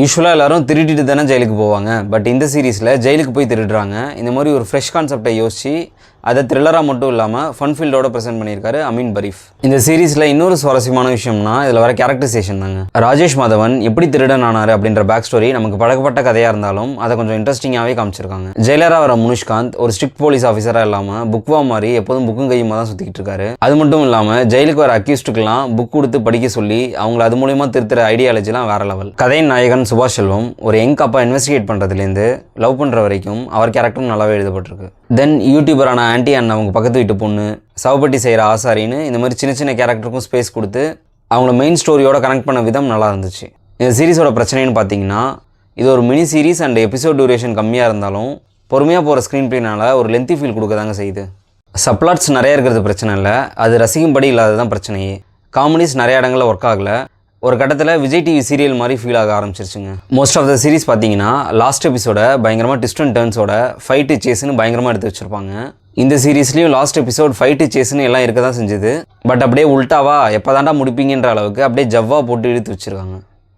யூஸ்வலாக எல்லாரும் திருடிட்டு தானே ஜெயிலுக்கு போவாங்க. பட் இந்த சீரீஸில் ஜெயிலுக்கு போய் திருடுறாங்க. இந்த மாதிரி ஒரு ஃப்ரெஷ் கான்செப்டை யோசிச்சு அதை த்ரில்லராக மட்டும் இல்லாமல் ஃபன் ஃபீல்டோட ப்ரெசென்ட் பண்ணியிருக்காரு அமீன் பரீஃப். இந்த சீரீஸில் இன்னொரு சுவாரஸ்யமான விஷயம்னா இதில் வர கேரக்டரைசேஷன் தாங்க. ராஜேஷ் மாதவன் எப்படி திருடன் ஆனார் அப்படின்ற பேக் ஸ்டோரி நமக்கு பழக்கப்பட்ட கதையாக இருந்தாலும் அதை கொஞ்சம் இன்ட்ரெஸ்டிங்காகவே காமிச்சிருக்காங்க. ஜெயிலராக வர முனிஷ்காந்த் ஒரு ஸ்ட்ரிக்ட் போலீஸ் ஆஃபீஸராக இல்லாமல் புக்வா மாதிரி எப்போதும் புக்கும் கையுமா தான் சுற்றிக்கிட்டு இருக்காரு. அது மட்டும் இல்லாமல் ஜெயிலுக்கு வர அக்யூஸ்டுக்கெல்லாம் புக் கொடுத்து படிக்க சொல்லி அவங்கள அது மூலியமாக திருத்துற ஐடியாலஜிலாம் வேற லெவல். கதையின் நாயகன் சுபாஷ் செல்வம் ஒரு யங் அப்பா இன்வெஸ்டிகேட் பண்ணுறதுலேருந்து லவ் பண்ணுற வரைக்கும் அவர் கேரக்டரும் நல்லாவே எழுதப்பட்டிருக்கு. தென் யூடியூபரான ஆன்டி அண்ட் அவங்க பக்கத்து வீட்டு பொண்ணு, சவப்பட்டி செய்கிற ஆசாரின்னு இந்த மாதிரி சின்ன சின்ன கேரக்டருக்கும் ஸ்பேஸ் கொடுத்து அவங்கள மெயின் ஸ்டோரியோட கனெக்ட் பண்ண விதம் நல்லா இருந்துச்சு. இந்த சீரிஸோட பிரச்சனைன்னு பார்த்தீங்கன்னா இது ஒரு mini series and episode duration கம்மியாக இருந்தாலும் பொறுமையாக போகிற ஸ்க்ரீன் பிளேனால ஒரு லென்த்தி ஃபீல் கொடுக்க தாங்க செய்யுது. சப்ளாட்ஸ் நிறைய இருக்கிறது பிரச்சனை இல்லை, அது ரசிக்கும்படி இல்லாததான் பிரச்சனையே. காமெடிஸ் நிறைய இடங்களில் ஒர்க் ஆகலை. ஒரு கட்டத்தில் விஜய் டிவி சீரியல் மாதிரி ஃபீல் ஆக ஆரம்பிச்சிருச்சுங்க. மோஸ்ட் ஆஃப் த சீரிஸ் பார்த்தீங்கன்னா லாஸ்ட் எபிசோட பயங்கரமாக ட்விஸ்ட் அண்ட் டர்ன்ஸோட ஃபைட்டு சேஸ்ன்னு பயங்கரமாக எடுத்து வச்சுருப்பாங்க. இந்த சீரீஸ்லேயும் லாஸ்ட் எபிசோட் ஃபைட்டு சேஸ்ன்னு எல்லாம் இருக்க தான் செஞ்சுது. பட் அப்படியே உல்ட்டாவா எப்போ தாண்டா முடிப்பீங்கன்ற அளவுக்கு அப்படியே ஜவ்வா போட்டு இழுத்து வச்சுருக்காங்க.